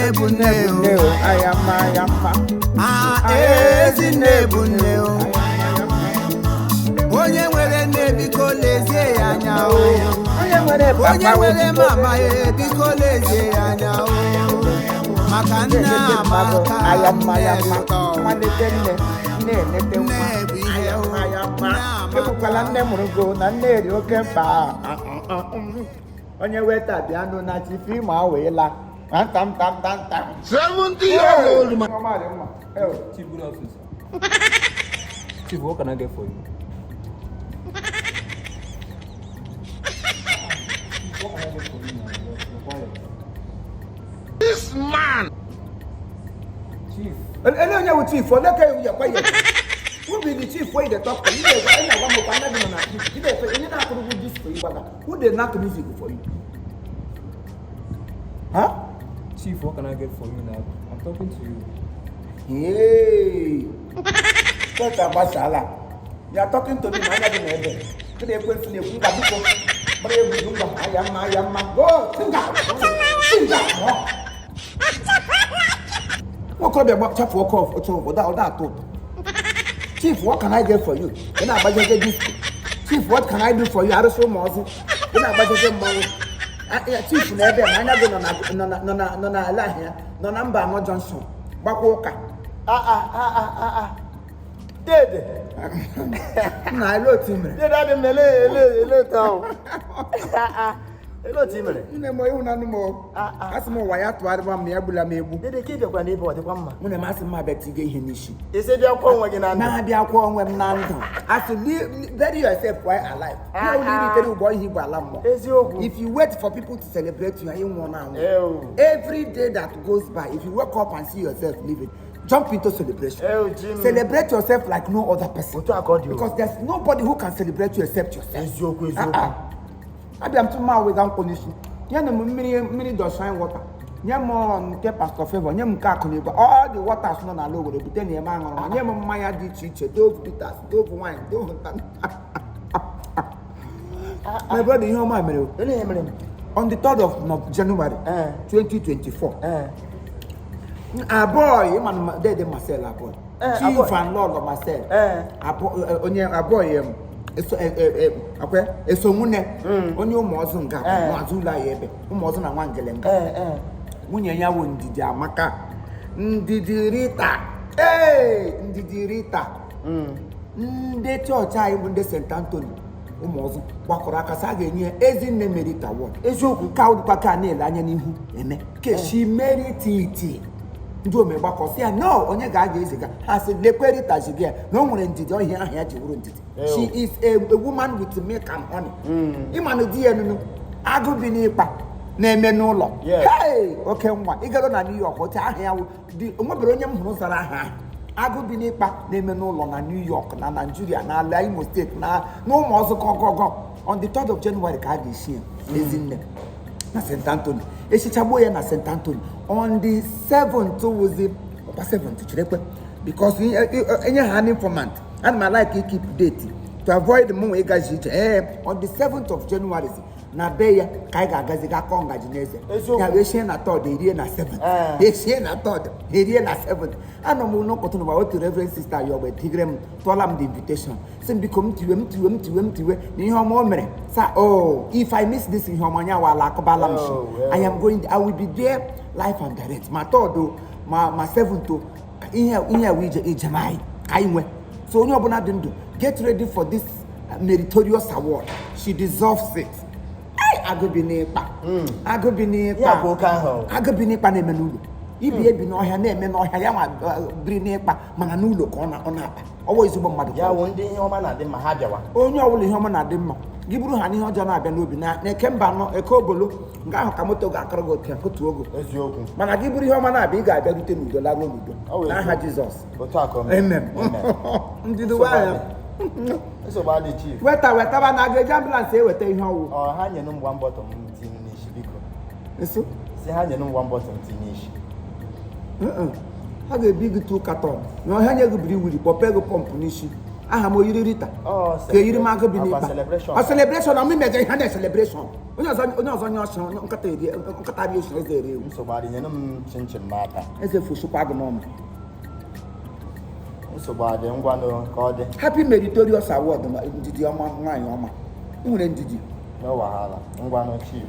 Ezinebuneo, ayama. Ezinebuneo. Onye nwere nne biko lezie ya anya o. Onye nwere mama biko lezie ya anya o. Maka nna amaka ayama. Malite nne bụ ihe ayama. Ekwukwala nne mụrụ go na nne eri oke mkpa. Onye weta bịa nụ na chiefimo aweela. Tam. 70 years old man. Chief, good office. Chief, what can I get for you? This man. Chief. Hello, chief. Who be the chief when they talk to you? Who they knock music for you? Huh? Chief, what can I get for you now? I'm talking to you. Hey, what about Shala? You are talking to me, man. I am. Go, sit down. What could the chap walk off without that? Chief, what can I get for you? Chief, what can I do for you? I don't show more. Chief, never mind. No number, no Johnson. Bakoka. Dead. I wrote him. Did I Mele town? Hello, Timmy. No more. Ask more why I told one me abula mebu. Did they keep your neighbor the one? When I'm asking my bet to get him issue. They said they're calling again. Now they are calling when none. I should bury yourself while alive. You only boy he will. If you wait for people to celebrate you, you won't know. Every day that goes by, if you wake up and see yourself living, jump into celebration. Celebrate yourself like no other person. Because there's nobody who can celebrate you except yourself. I am too mad without condition. Yana many does shine water. Yamon, Pastor Favor, Yam Kakuni, but all the waters not alone with the 10 year man. Yam Maya did teach dove bitters, dove wine, dove. My brother, you know my memory. On the 3rd of January 2024. A boy, man, dead Marcel, a boy. Chief and Lord of Marcel. A boy. Eso mune onye ụmụọzụ nga mazula yebe ụmụọzụ na nwangele nga nwunye ya wo ndidi amaka ndidi Rita ndị chọọchị anyị bụ ndị St. Anthony ụmụọzụ gbakọrọ aka sa ga-enye Ezinne Merita Award eziokwu ka ụdịkwa ka na-ele anya n'ihu eme keshi merititi ndị omegbakọsị ya no onye ga-aga eziga ha sị lekwerita ji bịa na o nwere ndidi ọhịa ahụ ya ji wuru ndidi. She is a woman with milk and honey. Ịmanụ di ya nunu agụ bi n'ịkpa na-eme n'ụlọ. Hey, oke nwa ịgaro na New York otu ahụ ya dị onwebere onye m hụrụ zara aha agụ bi n'ịkpa na-eme n'ụlọ na New York na Nigeria na ala Imo State na ụmụọzụ kọgọgọ on the 3rd of January ka a ga-esi ya Ezinne na St. Anthony esichagbo ya na St. Anthony on the 7th was ọkwa 7th chirekwe because enye ha an informant and I like to keep date to avoid the money gaji on the 7th of January na beya kai ga gazi ga konga jineze ya we share na 3rd eri na 7th we share na 3rd eri na 7th ano mu no koto no ba to reverend sister yo we tigrem tolam the invitation sim become tiwe ni ihe omo mere sa if I miss this ihe omo nya wala akobala mshi I am going I will be there live and direct ma 3rd ma 7th ihe we ejemai kai nwe. So onye ọbụla dị ndụ get ready for this meritorious award. She deserves it. Agụbinịkpa na-eme n'ụlọ ibi ebi n'ọhịa na-eme n'ọhịa ya nwa biri n'ịkpa mana n'ụlọ ka ọ na-aba ọwụ ezigbo mmadụ ya wụ ndị ihe ọma na-adị mma ha bịawa onye ọbụla ihe ọma na-adị mma gị bụrụ ha n'ihe ọjọọ na-abịa n'obi na eke mba nọ eke obolo nke ahụ ka moto ga-akọrọ gị oke otu ogo eziokwu mana gị bụrụ ihe ọma na-abịa ị ga-abịa rute n'udo laruo n'udo n'aha Jizọs amen ndị ya wetaba na aga eji ambulance eweta ihe ọwụ ha nyere m 1 bottle tinye n'isi biko si ha nyere m 1 bottle tinye n'isi ha ga-ebi gị 2 carton na ọhịa nye gị biri wiri kpọpe gị pọmpụ n'isi aha m oyiri Rita Oh, ka eyiri m agụ bi Agba n'ịkpa celebration. ọ celebration ọ mmemme ihe na celebration onye ọzọ nye ọsọ nkata bi osi eze ere ewu nsogbu adị nyere m chinchin n'aka eze fosukwa agụ n'ọnụ nsogbu adị ngwanụ ka ọ dị happy meritorious award ma ndidi ọma nwaanyị ọma ị nwere ndidi no wahala ngwanụ chief